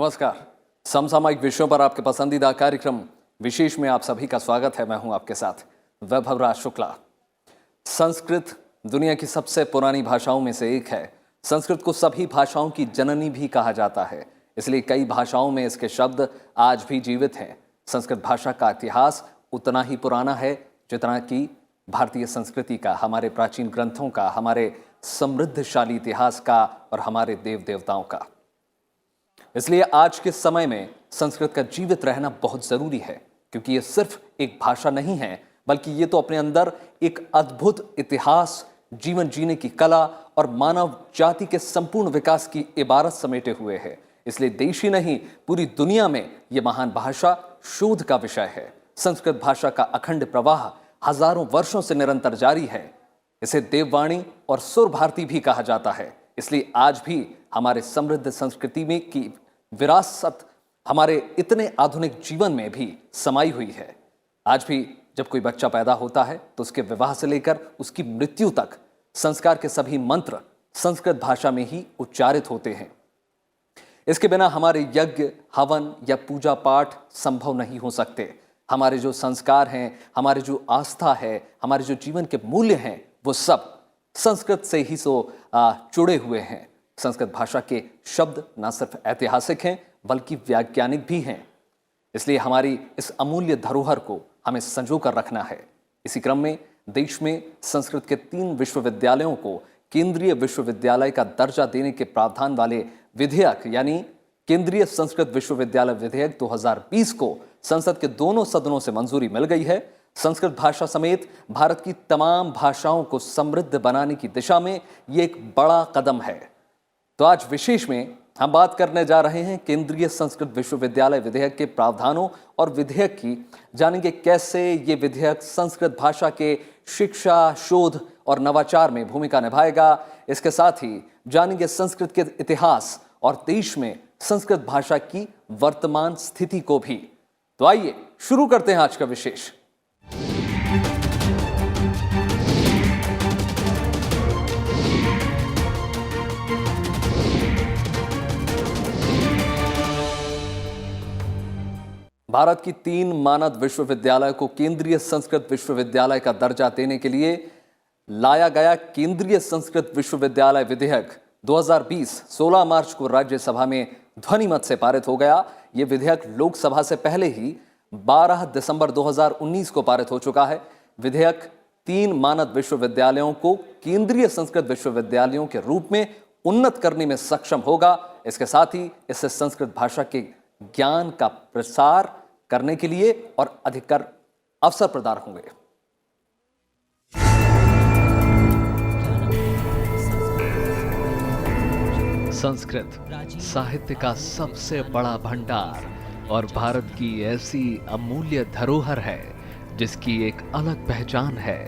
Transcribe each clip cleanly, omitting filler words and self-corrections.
नमस्कार। समसामयिक विषयों पर आपके पसंदीदा कार्यक्रम विशेष में आप सभी का स्वागत है। मैं हूं आपके साथ वैभवराज शुक्ला। संस्कृत दुनिया की सबसे पुरानी भाषाओं में से एक है। संस्कृत को सभी भाषाओं की जननी भी कहा जाता है, इसलिए कई भाषाओं में इसके शब्द आज भी जीवित हैं। संस्कृत भाषा का इतिहास उतना ही पुराना है जितना कि भारतीय संस्कृति का, हमारे प्राचीन ग्रंथों का, हमारे समृद्धशाली इतिहास का और हमारे देव देवताओं का। इसलिए आज के समय में संस्कृत का जीवित रहना बहुत जरूरी है, क्योंकि ये सिर्फ एक भाषा नहीं है, बल्कि ये तो अपने अंदर एक अद्भुत इतिहास, जीवन जीने की कला और मानव जाति के संपूर्ण विकास की इबारत समेटे हुए है। इसलिए देश ही नहीं, पूरी दुनिया में ये महान भाषा शोध का विषय है। संस्कृत भाषा का अखंड प्रवाह हजारों वर्षों से निरंतर जारी है। इसे देववाणी और सुर भारती भी कहा जाता है। इसलिए आज भी हमारे समृद्ध संस्कृति में की विरासत हमारे इतने आधुनिक जीवन में भी समाई हुई है। आज भी जब कोई बच्चा पैदा होता है तो उसके विवाह से लेकर उसकी मृत्यु तक संस्कार के सभी मंत्र संस्कृत भाषा में ही उच्चारित होते हैं। इसके बिना हमारे यज्ञ, हवन या पूजा पाठ संभव नहीं हो सकते। हमारे जो संस्कार हैं, हमारे जो आस्था है, हमारे जो जीवन के मूल्य हैं, वो सब संस्कृत से ही जुड़े हुए हैं। संस्कृत भाषा के शब्द न सिर्फ ऐतिहासिक हैं बल्कि वैज्ञानिक भी हैं। इसलिए हमारी इस अमूल्य धरोहर को हमें संजो कर रखना है। इसी क्रम में देश में संस्कृत के 3 विश्वविद्यालयों को केंद्रीय विश्वविद्यालय का दर्जा देने के प्रावधान वाले विधेयक यानी केंद्रीय संस्कृत विश्वविद्यालय विधेयक 2020 को संसद के दोनों सदनों से मंजूरी मिल गई है। संस्कृत भाषा समेत भारत की तमाम भाषाओं को समृद्ध बनाने की दिशा में ये एक बड़ा कदम है। तो आज विशेष में हम बात करने जा रहे हैं केंद्रीय संस्कृत विश्वविद्यालय विधेयक के प्रावधानों और विधेयक की। जानेंगे कैसे ये विधेयक संस्कृत भाषा के शिक्षा, शोध और नवाचार में भूमिका निभाएगा। इसके साथ ही जानेंगे संस्कृत के इतिहास और देश में संस्कृत भाषा की वर्तमान स्थिति को भी। तो आइए शुरू करते हैं आज का विशेष। भारत की 3 मानद विश्वविद्यालय को केंद्रीय संस्कृत विश्वविद्यालय का दर्जा देने के लिए लाया गया केंद्रीय संस्कृत विश्वविद्यालय विधेयक 2020 16 मार्च को राज्यसभा में ध्वनिमत से पारित हो गया। यह विधेयक लोकसभा से पहले ही 12 दिसंबर 2019 को पारित हो चुका है। विधेयक 3 मानद विश्वविद्यालयों को केंद्रीय संस्कृत विश्वविद्यालयों के रूप में उन्नत करने में सक्षम होगा। इसके साथ ही इससे संस्कृत भाषा के ज्ञान का प्रसार करने के लिए और अधिकतर अवसर प्रदान होंगे। संस्कृत साहित्य का सबसे बड़ा भंडार और भारत की ऐसी अमूल्य धरोहर है जिसकी एक अलग पहचान है।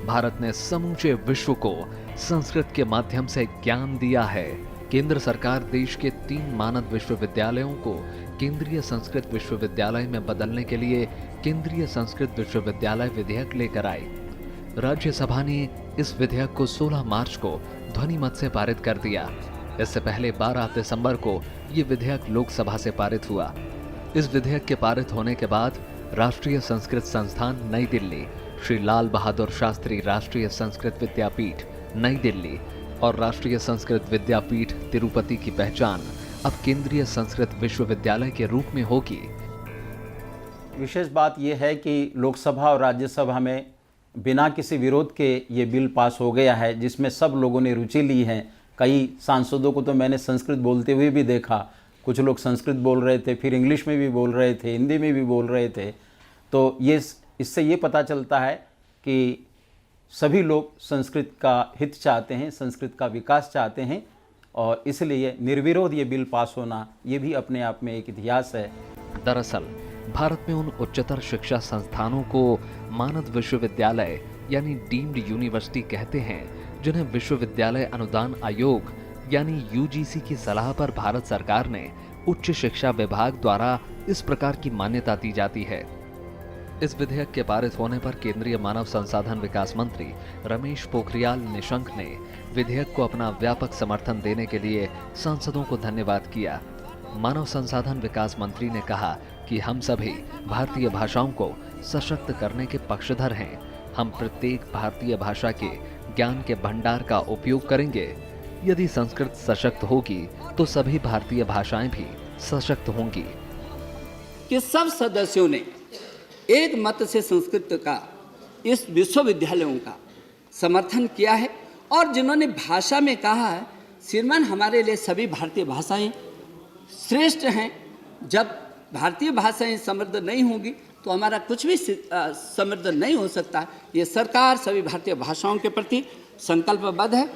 भारत ने समूचे विश्व को संस्कृत के माध्यम से ज्ञान दिया है। केंद्र सरकार देश के 3 मानद विश्वविद्यालयों को केंद्रीय संस्कृत विश्वविद्यालय में बदलने के लिए केंद्रीय संस्कृत विश्वविद्यालय विधेयक लेकर आई। राज्यसभा ने इस विधेयक को 16 मार्च को ध्वनिमत से पारित कर दिया। इससे पहले 12 दिसंबर को ये विधेयक लोकसभा से पारित हुआ। इस विधेयक के पारित होने के बाद राष्ट्रीय संस्कृत संस्थान नई दिल्ली, श्री लाल बहादुर शास्त्री राष्ट्रीय संस्कृत विद्यापीठ नई दिल्ली और राष्ट्रीय संस्कृत विद्यापीठ तिरुपति की पहचान अब केंद्रीय संस्कृत विश्वविद्यालय के रूप में होगी। विशेष बात यह है कि लोकसभा और राज्यसभा में बिना किसी विरोध के ये बिल पास हो गया है, जिसमें सब लोगों ने रुचि ली है। कई सांसदों को तो मैंने संस्कृत बोलते हुए भी देखा। कुछ लोग संस्कृत बोल रहे थे, फिर इंग्लिश में भी बोल रहे थे, हिंदी में भी बोल रहे थे। तो इससे ये पता चलता है कि सभी लोग संस्कृत का हित चाहते हैं, संस्कृत का विकास चाहते हैं और इसलिए निर्विरोध ये बिल पास होना ये भी अपने आप में एक इतिहास है। दरअसल भारत में उन उच्चतर शिक्षा संस्थानों को मानद विश्वविद्यालय यानी डीम्ड यूनिवर्सिटी कहते हैं जिन्हें विश्वविद्यालय अनुदान आयोग यानी यूजीसी की सलाह पर भारत सरकार ने उच्च शिक्षा विभाग द्वारा इस प्रकार की मान्यता दी जाती है। इस विधेयक के पारित होने पर केंद्रीय मानव संसाधन विकास मंत्री रमेश पोखरियाल निशंक ने विधेयक को अपना व्यापक समर्थन देने के लिए सांसदों को धन्यवाद किया। मानव संसाधन विकास मंत्री ने कहा कि हम सभी भारतीय भाषाओं को सशक्त करने के पक्षधर हैं। हम प्रत्येक भारतीय भाषा के ज्ञान के भंडार का उपयोग करेंगे। यदि संस्कृत सशक्त होगी तो सभी भारतीय भाषाएं भी सशक्त होंगी। कि सब सदस्यों ने एक मत से संस्कृत का इस विश्वविद्यालयों का समर्थन किया है और जिन्होंने भाषा में कहा है, श्रीमान हमारे लिए सभी भारतीय भाषाएं श्रेष्ठ हैं। जब भारतीय भाषाएं समृद्ध नहीं होंगी तो हमारा कुछ भी समृद्ध नहीं हो सकता। ये सरकार सभी भारतीय भाषाओं के प्रति संकल्पबद्ध है।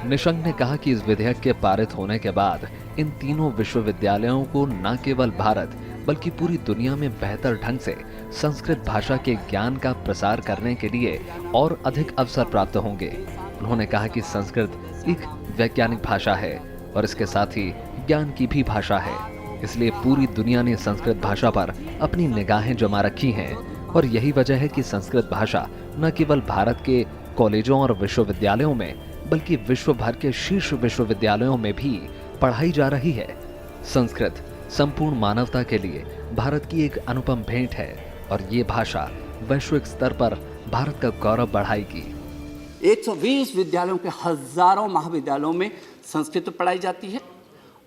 निशंक ने कहा कि इस विधेयक के पारित होने के बाद इन तीनों विश्वविद्यालयों को न केवल भारत बल्कि पूरी दुनिया में बेहतर ढंग से संस्कृत भाषा के ज्ञान का प्रसार करने के लिए और अधिक अवसर प्राप्त होंगे। उन्होंने कहा कि संस्कृत एक वैज्ञानिक भाषा है और इसके साथ ही ज्ञान की भी भाषा है। इसलिए पूरी दुनिया ने संस्कृत भाषा पर अपनी निगाहें जमा रखी हैं और यही वजह है कि संस्कृत भाषा न केवल भारत के कॉलेजों और विश्वविद्यालयों में बल्कि विश्व भर के शीर्ष विश्वविद्यालयों में भी पढ़ाई जा रही है। संस्कृत संपूर्ण मानवता के लिए भारत की एक अनुपम भेंट है और ये भाषा वैश्विक स्तर पर भारत का गौरव बढ़ाएगी। 120 विद्यालयों के हजारों महाविद्यालयों में संस्कृत पढ़ाई जाती है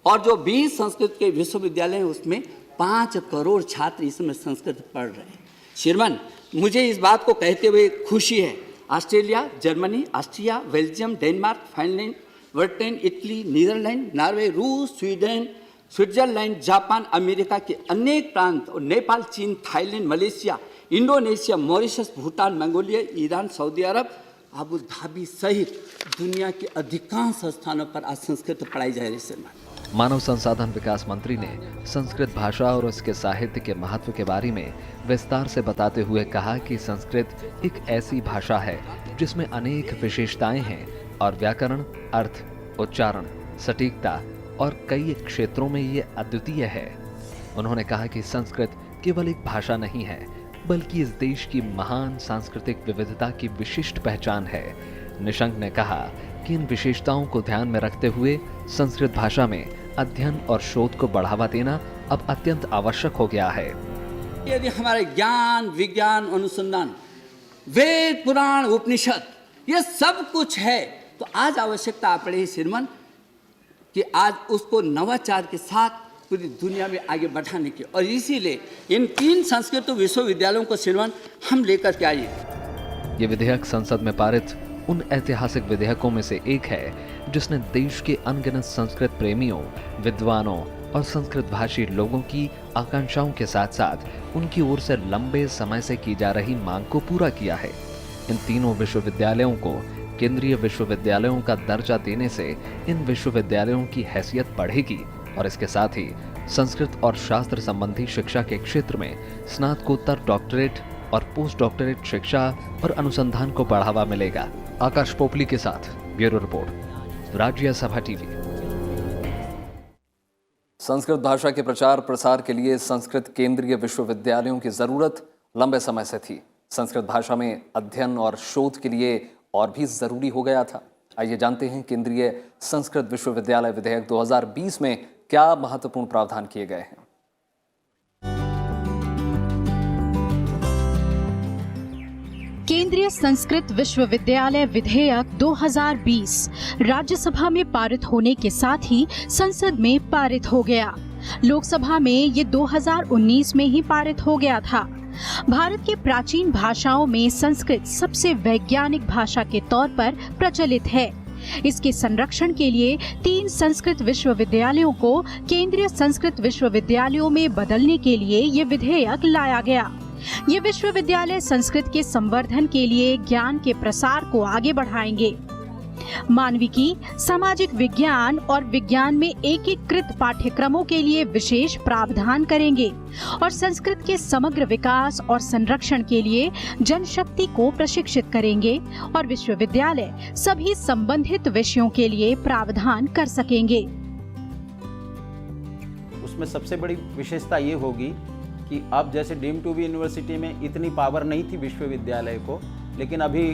और जो 20 संस्कृत के विश्वविद्यालय हैं उसमें 5 करोड़ छात्र इसमें संस्कृत पढ़ रहे हैं। श्रीमान मुझे इस बात को कहते हुए खुशी है, Australia, Germany, Austria, Belgium, Denmark, Finland, Britain, Italy, Netherland, Norway, रूस, स्वीडन, स्विट्जरलैंड, जापान, अमेरिका के अनेक प्रांत और नेपाल, चीन, Thailand, Malaysia, Indonesia, Mauritius, Bhutan, Mongolia, Iran, Saudi Arab, Abu Dhabi सहित दुनिया के अधिकांश स्थानों पर आज संस्कृत पढ़ाई जा रही है। मानव संसाधन विकास मंत्री ने संस्कृत भाषा और उसके साहित्य के महत्व के बारे में विस्तार से बताते हुए कहा कि संस्कृत एक ऐसी भाषा है जिसमें अनेक विशेषताएं हैं और व्याकरण, अर्थ, उच्चारण, सटीकता और कई क्षेत्रों में ये अद्वितीय है। उन्होंने कहा कि संस्कृत केवल एक भाषा नहीं है बल्कि इस देश की महान सांस्कृतिक विविधता की विशिष्ट पहचान है। निशंक ने कहा कि इन विशेषताओं को ध्यान में रखते हुए संस्कृत भाषा में अध्ययन और शोध को बढ़ावा देना अब अत्यंत आवश्यक हो गया है। यदि हमारे ज्ञान, विज्ञान, अनुसंधान, वेद, पुराण, उपनिषद ये सब कुछ है तो आज आवश्यकता पड़े श्रीमान कि आज उसको नवाचार के साथ पूरी दुनिया में आगे बढ़ाने की, और इसीलिए इन 3 संस्कृत विश्वविद्यालयों को श्रीमान हम लेकर के आइए। ये विधेयक संसद में पारित उन ऐतिहासिक विधेयकों में से एक है जिसने देश के अनगिनत संस्कृत प्रेमियों, विद्वानों और संस्कृत भाषी लोगों की आकांक्षाओं के साथ साथ उनकी ओर से लंबे समय से की जा रही मांग को पूरा किया है। इन तीनों विश्वविद्यालयों को केंद्रीय विश्वविद्यालयों का दर्जा देने से इन विश्वविद्यालयों की हैसियत बढ़ेगी और इसके साथ ही संस्कृत और शास्त्र संबंधी शिक्षा के क्षेत्र में स्नातकोत्तर, डॉक्टरेट और पोस्ट डॉक्टरेट शिक्षा और अनुसंधान को बढ़ावा मिलेगा। आकाश पोपली के साथ bureau report, Rajya Sabha TV. Sanskrit भाषा के प्रचार प्रसार के लिए संस्कृत केंद्रीय विश्वविद्यालयों की जरूरत लंबे समय से थी। संस्कृत भाषा में अध्ययन और शोध के लिए और भी जरूरी हो गया था। आइए जानते हैं केंद्रीय संस्कृत विश्वविद्यालय विधेयक 2020 में क्या महत्वपूर्ण प्रावधान किए गए हैं। केंद्रीय संस्कृत विश्वविद्यालय विधेयक 2020 राज्यसभा में पारित होने के साथ ही संसद में पारित हो गया। लोकसभा में ये 2019 में ही पारित हो गया था। भारत के प्राचीन भाषाओं में संस्कृत सबसे वैज्ञानिक भाषा के तौर पर प्रचलित है। इसके संरक्षण के लिए 3 संस्कृत विश्वविद्यालयों को केंद्रीय संस्कृत विश्वविद्यालयों में बदलने के लिए ये विधेयक लाया गया। ये विश्वविद्यालय संस्कृत के संवर्धन के लिए ज्ञान के प्रसार को आगे बढ़ाएंगे। मानविकी, सामाजिक विज्ञान और विज्ञान में एकीकृत पाठ्यक्रमों के लिए विशेष प्रावधान करेंगे और संस्कृत के समग्र विकास और संरक्षण के लिए जनशक्ति को प्रशिक्षित करेंगे और विश्वविद्यालय सभी संबंधित विषयों के लिए प्रावधान कर सकेंगे। उसमें सबसे बड़ी विशेषता ये होगी कि अब जैसे डीम्ड टू बी यूनिवर्सिटी में इतनी पावर नहीं थी विश्वविद्यालय को, लेकिन अभी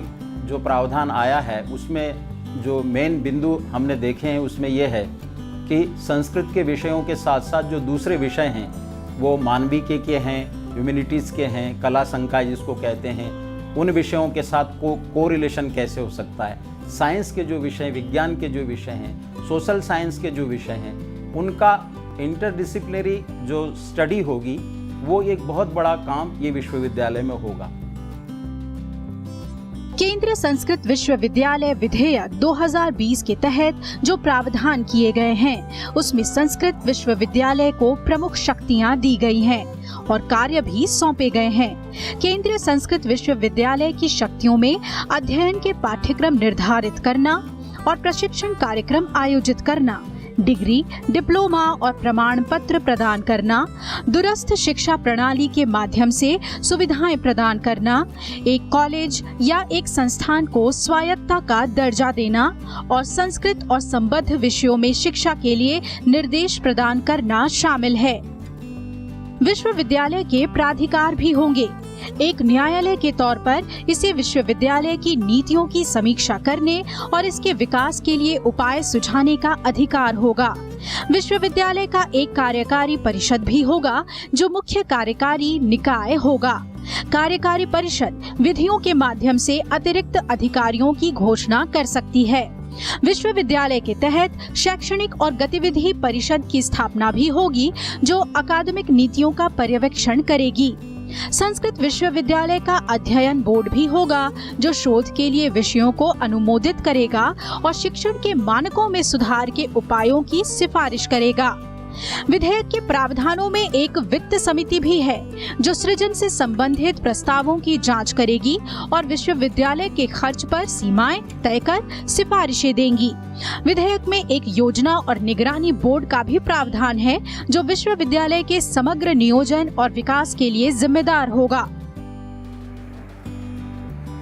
जो प्रावधान आया है उसमें जो मेन बिंदु हमने देखे हैं उसमें यह है कि संस्कृत के विषयों के साथ साथ जो दूसरे विषय हैं वो मानविकी के हैं, ह्यूमैनिटीज़ के हैं, कला संकाय जिसको कहते हैं, उन विषयों के साथ को रिलेशन कैसे हो सकता है। साइंस के जो विषय, विज्ञान के जो विषय हैं, सोशल साइंस के जो विषय हैं, उनका इंटरडिसिप्लिनरी जो स्टडी होगी वो एक बहुत बड़ा काम ये विश्वविद्यालय में होगा। केंद्रीय संस्कृत विश्वविद्यालय विधेयक 2020 के तहत जो प्रावधान किए गए हैं उसमें संस्कृत विश्वविद्यालय को प्रमुख शक्तियां दी गई हैं और कार्य भी सौंपे गए हैं। केंद्रीय संस्कृत विश्वविद्यालय की शक्तियों में अध्ययन के पाठ्यक्रम निर्धारित करना और प्रशिक्षण कार्यक्रम आयोजित करना, डिग्री, डिप्लोमा और प्रमाण पत्र प्रदान करना, दूरस्थ शिक्षा प्रणाली के माध्यम से सुविधाएं प्रदान करना, एक कॉलेज या एक संस्थान को स्वायत्तता का दर्जा देना और संस्कृत और संबद्ध विषयों में शिक्षा के लिए निर्देश प्रदान करना शामिल है। विश्वविद्यालय के प्राधिकार भी होंगे। एक न्यायालय के तौर पर इसे विश्वविद्यालय की नीतियों की समीक्षा करने और इसके विकास के लिए उपाय सुझाने का अधिकार होगा। विश्वविद्यालय का एक कार्यकारी परिषद भी होगा जो मुख्य कार्यकारी निकाय होगा। कार्यकारी परिषद विधियों के माध्यम से अतिरिक्त अधिकारियों की घोषणा कर सकती है। विश्वविद्यालय के तहत शैक्षणिक और गतिविधि परिषद की स्थापना भी होगी जो अकादमिक नीतियों का पर्यवेक्षण करेगी। संस्कृत विश्वविद्यालय का अध्ययन बोर्ड भी होगा जो शोध के लिए विषयों को अनुमोदित करेगा और शिक्षण के मानकों में सुधार के उपायों की सिफारिश करेगा। विधेयक के प्रावधानों में एक वित्त समिति भी है जो सृजन से संबंधित प्रस्तावों की जांच करेगी और विश्वविद्यालय के खर्च पर सीमाएं तय कर सिफारिशें देंगी। विधेयक में एक योजना और निगरानी बोर्ड का भी प्रावधान है जो विश्वविद्यालय के समग्र नियोजन और विकास के लिए जिम्मेदार होगा।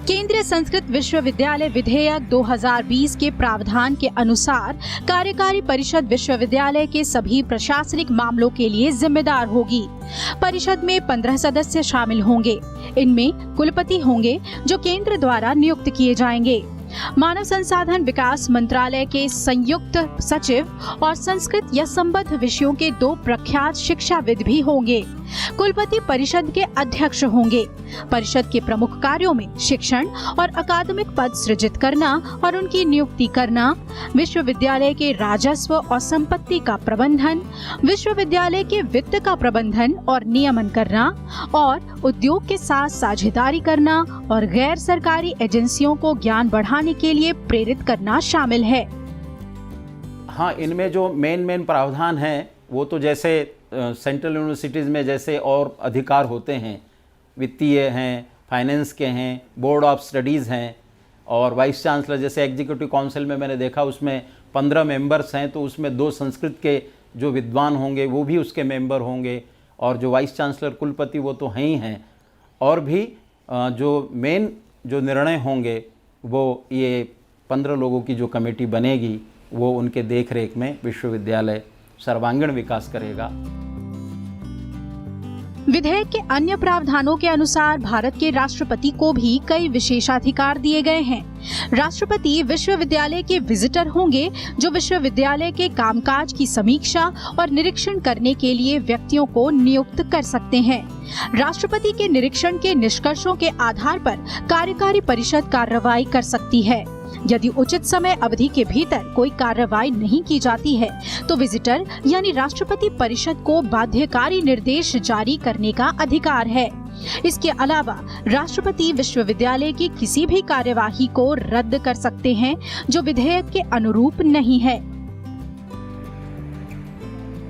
केंद्रीय संस्कृत विश्वविद्यालय विधेयक 2020 के प्रावधान के अनुसार कार्यकारी परिषद विश्वविद्यालय के सभी प्रशासनिक मामलों के लिए जिम्मेदार होगी। परिषद में 15 सदस्य शामिल होंगे। इनमें कुलपति होंगे जो केंद्र द्वारा नियुक्त किए जाएंगे। मानव संसाधन विकास मंत्रालय के संयुक्त सचिव और संस्कृत या संबद्ध विषयों के 2 प्रख्यात शिक्षाविद भी होंगे। कुलपति परिषद के अध्यक्ष होंगे। परिषद के प्रमुख कार्यों में शिक्षण और अकादमिक पद सृजित करना और उनकी नियुक्ति करना, विश्वविद्यालय के राजस्व और संपत्ति का प्रबंधन, विश्वविद्यालय के वित्त का प्रबंधन और नियमन करना और उद्योग के साथ साझेदारी करना और गैर सरकारी एजेंसियों को ज्ञान बढ़ाने के लिए प्रेरित करना शामिल है। हाँ, इनमें जो मेन प्रावधान है वो तो जैसे सेंट्रल यूनिवर्सिटीज़ में जैसे और अधिकार होते हैं, वित्तीय हैं, फाइनेंस के हैं, बोर्ड ऑफ स्टडीज़ हैं और वाइस चांसलर, जैसे एग्जीक्यूटिव काउंसिल में मैंने देखा उसमें 15 मेंबर्स हैं तो उसमें 2 संस्कृत के जो विद्वान होंगे वो भी उसके मेंबर होंगे और जो वाइस चांसलर कुलपति वो तो हैं ही हैं। और भी जो मेन जो निर्णय होंगे वो ये 15 लोगों की जो कमेटी बनेगी वो उनके देखरेख में विश्वविद्यालय सर्वांगीण विकास करेगा। विधेयक के अन्य प्रावधानों के अनुसार भारत के राष्ट्रपति को भी कई विशेषाधिकार दिए गए हैं। राष्ट्रपति विश्वविद्यालय के विजिटर होंगे जो विश्वविद्यालय के कामकाज की समीक्षा और निरीक्षण करने के लिए व्यक्तियों को नियुक्त कर सकते हैं। राष्ट्रपति के निरीक्षण के निष्कर्षों के आधार पर कार्यकारी परिषद कार्रवाई कर सकती है। यदि उचित समय अवधि के भीतर कोई कार्रवाई नहीं की जाती है तो विजिटर यानी राष्ट्रपति परिषद को बाध्यकारी निर्देश जारी करने का अधिकार है। इसके अलावा राष्ट्रपति विश्वविद्यालय की किसी भी कार्यवाही को रद्द कर सकते हैं जो विधेयक के अनुरूप नहीं है।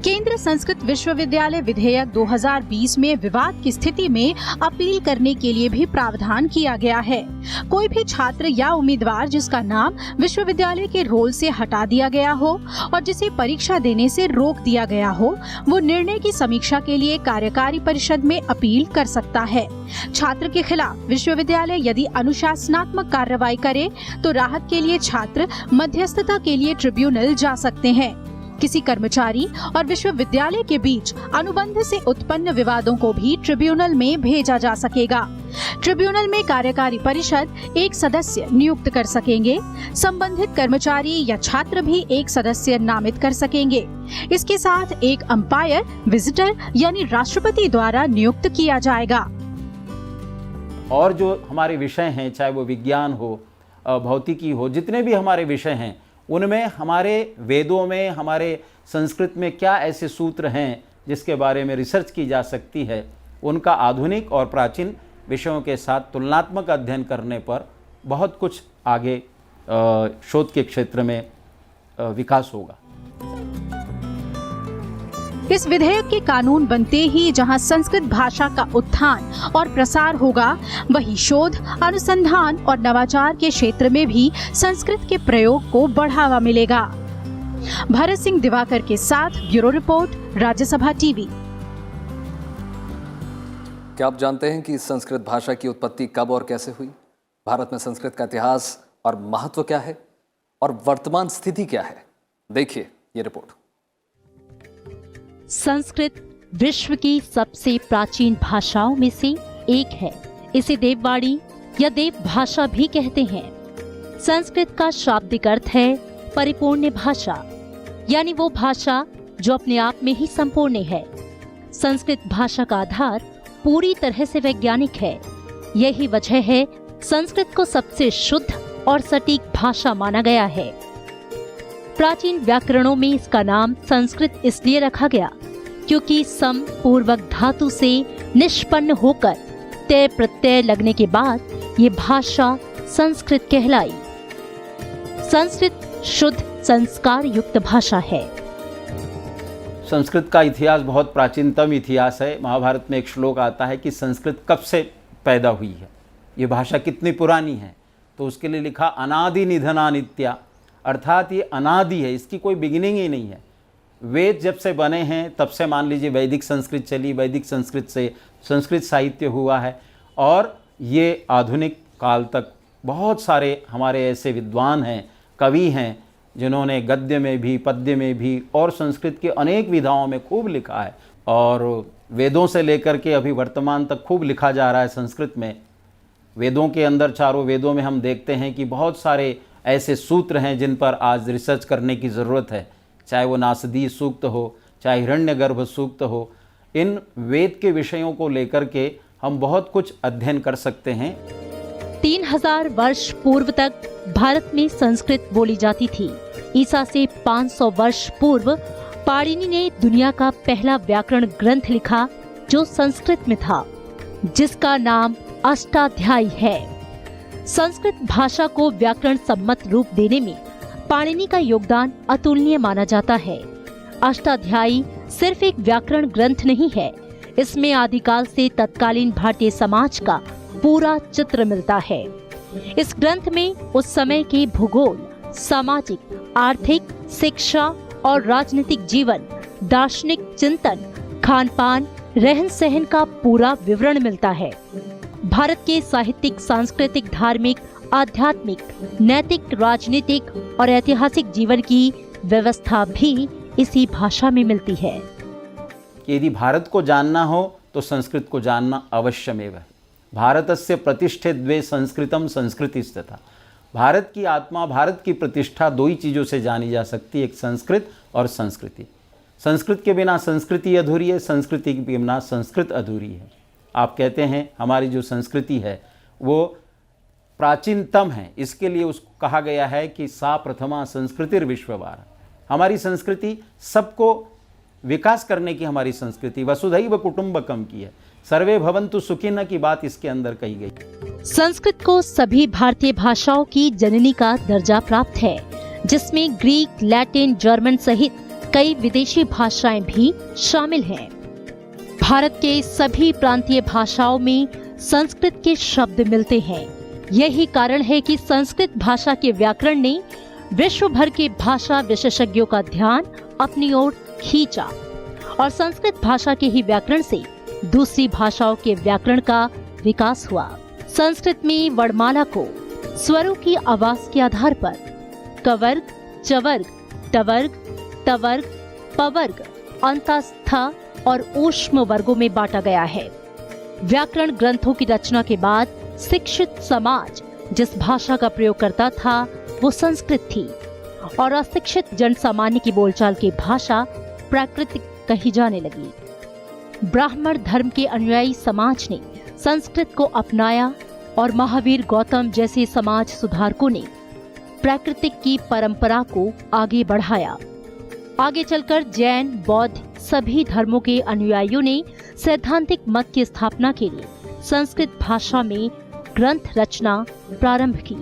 केंद्र संस्कृत विश्वविद्यालय विधेयक 2020 में विवाद की स्थिति में अपील करने के लिए भी प्रावधान किया गया है। कोई भी छात्र या उम्मीदवार जिसका नाम विश्वविद्यालय के रोल से हटा दिया गया हो और जिसे परीक्षा देने से रोक दिया गया हो, वो निर्णय की समीक्षा के लिए कार्यकारी परिषद में अपील कर सकता है। छात्र के खिलाफ विश्वविद्यालय यदि अनुशासनात्मक कार्रवाई करे तो राहत के लिए छात्र मध्यस्थता के लिए ट्रिब्यूनल जा सकते हैं। किसी कर्मचारी और विश्वविद्यालय के बीच अनुबंध से उत्पन्न विवादों को भी ट्रिब्यूनल में भेजा जा सकेगा। ट्रिब्यूनल में कार्यकारी परिषद एक सदस्य नियुक्त कर सकेंगे। संबंधित कर्मचारी या छात्र भी एक सदस्य नामित कर सकेंगे। इसके साथ एक अंपायर विजिटर यानी राष्ट्रपति द्वारा नियुक्त किया जाएगा। और जो हमारे विषय हैं, चाहे वो विज्ञान हो, भौतिकी हो, जितने भी हमारे विषय हैं, उनमें हमारे वेदों में, हमारे संस्कृत में क्या ऐसे सूत्र हैं जिसके बारे में रिसर्च की जा सकती है, उनका आधुनिक और प्राचीन विषयों के साथ तुलनात्मक अध्ययन करने पर बहुत कुछ आगे शोध के क्षेत्र में विकास होगा। इस विधेयक के कानून बनते ही जहां संस्कृत भाषा का उत्थान और प्रसार होगा, वहीं शोध, अनुसंधान और नवाचार के क्षेत्र में भी संस्कृत के प्रयोग को बढ़ावा मिलेगा। भरत सिंह दिवाकर के साथ ब्यूरो रिपोर्ट, राज्यसभा टीवी। क्या आप जानते हैं कि संस्कृत भाषा की उत्पत्ति कब और कैसे हुई? भारत में संस्कृत का इतिहास और महत्व क्या है और वर्तमान स्थिति क्या है? देखिए ये रिपोर्ट। संस्कृत विश्व की सबसे प्राचीन भाषाओं में से एक है। इसे देववाणी या देव भाषा भी कहते हैं। संस्कृत का शाब्दिक अर्थ है परिपूर्ण भाषा, यानी वो भाषा जो अपने आप में ही संपूर्ण है। संस्कृत भाषा का आधार पूरी तरह से वैज्ञानिक है। यही वजह है संस्कृत को सबसे शुद्ध और सटीक भाषा माना गया है। प्राचीन व्याकरणों में इसका नाम संस्कृत इसलिए रखा गया क्योंकि सम पूर्वक धातु से निष्पन्न होकर तय प्रत्यय लगने के बाद ये भाषा संस्कृत कहलाई। संस्कृत शुद्ध संस्कार युक्त भाषा है। संस्कृत का इतिहास बहुत प्राचीनतम इतिहास है। महाभारत में एक श्लोक आता है कि संस्कृत कब से पैदा हुई है, ये भाषा कितनी पुरानी है। तो उसके लिए लिखा अनादि निधना नित्या, अर्थात ये अनादि है, इसकी कोई बिगिनिंग ही नहीं है। वेद जब से बने हैं तब से मान लीजिए वैदिक संस्कृत चली, वैदिक संस्कृत से संस्कृत साहित्य हुआ है, और ये आधुनिक काल तक बहुत सारे हमारे ऐसे विद्वान हैं, कवि हैं, जिन्होंने गद्य में भी, पद्य में भी और संस्कृत की अनेक विधाओं में खूब लिखा है। और वेदों से लेकर के अभी वर्तमान तक खूब लिखा जा रहा है संस्कृत में। वेदों के अंदर, चारों वेदों में हम देखते हैं कि बहुत सारे ऐसे सूत्र हैं जिन पर आज रिसर्च करने की ज़रूरत है, चाहे वो नासदी सूक्त हो, चाहे हिरण्यगर्भ सूक्त हो। इन वेद के विषयों को लेकर के हम बहुत कुछ अध्ययन कर सकते हैं। 3000 वर्ष पूर्व तक भारत में संस्कृत बोली जाती थी। ईसा से 500 वर्ष पूर्व पाणिनि ने दुनिया का पहला व्याकरण ग्रंथ लिखा जो संस्कृत में था, जिसका नाम अष्टाध्यायी है। संस्कृत भाषा को व्याकरण सम्मत रूप देने में पाणिनि का योगदान अतुलनीय माना जाता है। अष्टाध्यायी सिर्फ एक व्याकरण ग्रंथ नहीं है, इसमें आदिकाल से तत्कालीन भारतीय समाज का पूरा चित्र मिलता है। इस ग्रंथ में उस समय के भूगोल, सामाजिक, आर्थिक, शिक्षा और राजनीतिक जीवन, दार्शनिक चिंतन, खान पान, रहन सहन का पूरा विवरण मिलता है। भारत के साहित्यिक, सांस्कृतिक, धार्मिक, आध्यात्मिक, नैतिक, राजनीतिक और ऐतिहासिक जीवन की व्यवस्था भी इसी भाषा में मिलती है। यदि भारत को जानना हो तो संस्कृत को जानना अवश्यमेव है। भारतस्य प्रतिष्ठे द्वे संस्कृतम संस्कृतिस्तथा। भारत की आत्मा, भारत की प्रतिष्ठा दो ही चीज़ों से जानी जा सकती है, एक संस्कृत और संस्कृति। संस्कृत के बिना संस्कृति अधूरी है, संस्कृति के बिना संस्कृत अधूरी है। आप कहते हैं हमारी जो संस्कृति है वो प्राचीनतम है, इसके लिए उसको कहा गया है कि सा प्रथमा संस्कृतिर विश्ववार। हमारी संस्कृति सबको विकास करने की, हमारी संस्कृति वसुधैव कुटुंबकम की है, सर्वे भवन्तु सुखिनः की बात इसके अंदर कही गई। संस्कृत को सभी भारतीय भाषाओं की जननी का दर्जा प्राप्त है, जिसमें ग्रीक, लैटिन, जर्मन सहित कई विदेशी भाषाएं भी शामिल हैं। भारत के सभी प्रांतीय भाषाओं में संस्कृत के शब्द मिलते हैं। यही कारण है कि संस्कृत भाषा के व्याकरण ने विश्व भर के भाषा विशेषज्ञों का ध्यान अपनी ओर खींचा और संस्कृत भाषा के ही व्याकरण से दूसरी भाषाओं के व्याकरण का विकास हुआ। संस्कृत में वर्णमाला को स्वरों की आवाज के आधार पर कवर्ग, चवर्ग, टवर्ग, तवर्ग, पवर्ग, अंतस्थ और ऊष्म वर्गों में बांटा गया है। व्याकरण ग्रंथों की रचना के बाद शिक्षित समाज जिस भाषा का प्रयोग करता था वो संस्कृत थी और अशिक्षित जन सामान्य की बोलचाल की भाषा प्राकृतिक कही जाने लगी। ब्राह्मण धर्म के अनुयायी समाज ने संस्कृत को अपनाया और महावीर गौतम जैसे समाज सुधारकों ने प्राकृतिक की परंपरा को आगे बढ़ाया। आगे चलकर जैन, बौद्ध सभी धर्मों के अनुयायियों ने सैद्धांतिक मत की स्थापना के लिए संस्कृत भाषा में ग्रंथ रचना प्रारंभ की।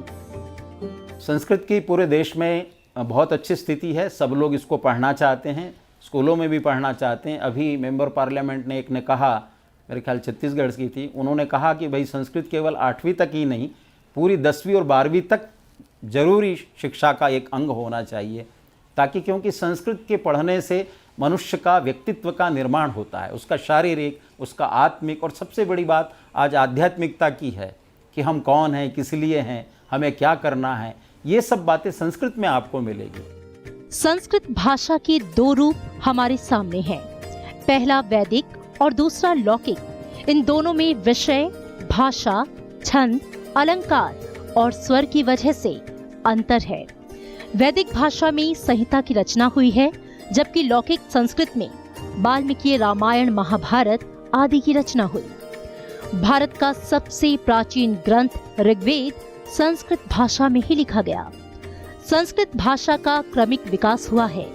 संस्कृत की पूरे देश में बहुत अच्छी स्थिति है। सब लोग इसको पढ़ना चाहते हैं, स्कूलों में भी पढ़ना चाहते हैं। अभी मेंबर पार्लियामेंट ने एक ने कहा, मेरे ख्याल छत्तीसगढ़ की थी, उन्होंने कहा कि भाई संस्कृत केवल 8वीं तक ही नहीं, पूरी 10वीं और 12वीं तक जरूरी शिक्षा का एक अंग होना चाहिए, ताकि क्योंकि संस्कृत के पढ़ने से मनुष्य का व्यक्तित्व का निर्माण होता है, उसका शारीरिक, उसका आत्मिक और सबसे बड़ी बात आज आध्यात्मिकता की है कि हम कौन हैं, किस लिए हैं, हमें क्या करना है, ये सब बातें संस्कृत में आपको मिलेगी। संस्कृत भाषा के दो रूप हमारे सामने हैं, पहला वैदिक और दूसरा लौकिक। इन दोनों में विषय, भाषा, छंद, अलंकार और स्वर की वजह से अंतर है। वैदिक भाषा में संहिता की रचना हुई है, जबकि लौकिक संस्कृत में वाल्मीकि रामायण, महाभारत आदि की रचना हुई। भारत का सबसे प्राचीन ग्रंथ ऋग्वेद संस्कृत भाषा में ही लिखा गया। संस्कृत भाषा का क्रमिक विकास हुआ है।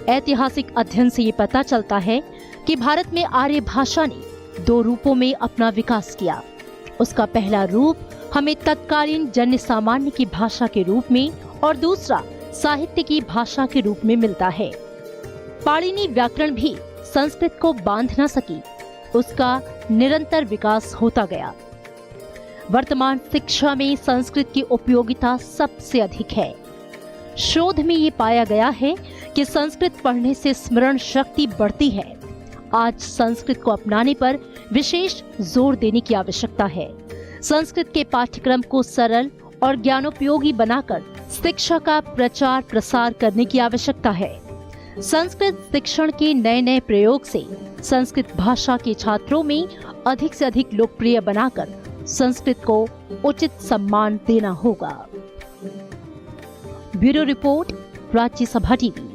ऐतिहासिक अध्ययन से ये पता चलता है कि भारत में आर्य भाषा ने दो रूपों में अपना विकास किया। उसका पहला रूप हमें तत्कालीन जन सामान्य की भाषा के रूप में और दूसरा साहित्य की भाषा के रूप में मिलता है। पाणिनि व्याकरण भी संस्कृत को बांध न सकी, उसका निरंतर विकास होता गया। वर्तमान शिक्षा में संस्कृत की उपयोगिता सबसे अधिक है। शोध में ये पाया गया है कि संस्कृत पढ़ने से स्मरण शक्ति बढ़ती है। आज संस्कृत को अपनाने पर विशेष जोर देने की आवश्यकता है। संस्कृत के पाठ्यक्रम को सरल और ज्ञानोपयोगी बनाकर शिक्षा का प्रचार प्रसार करने की आवश्यकता है। संस्कृत शिक्षण के नए नए प्रयोग से संस्कृत भाषा के छात्रों में अधिक से अधिक लोकप्रिय बनाकर संस्कृत को उचित सम्मान देना होगा। Bureau report, Rajya Sabha TV.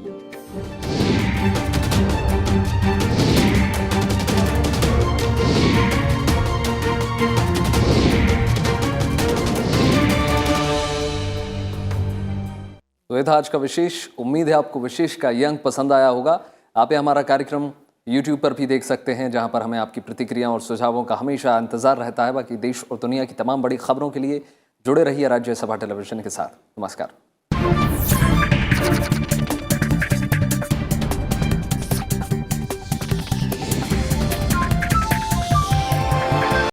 तो ये था आज का विशेष। उम्मीद है आपको विशेष का ये अंक पसंद आया होगा। आप ये हमारा कार्यक्रम YouTube पर भी देख सकते हैं, जहां पर हमें आपकी प्रतिक्रिया और सुझावों का हमेशा इंतजार रहता है। बाकी देश और दुनिया की तमाम बड़ी खबरों के लिए जुड़े रहिए राज्यसभा टेलीविजन के साथ। नमस्कार।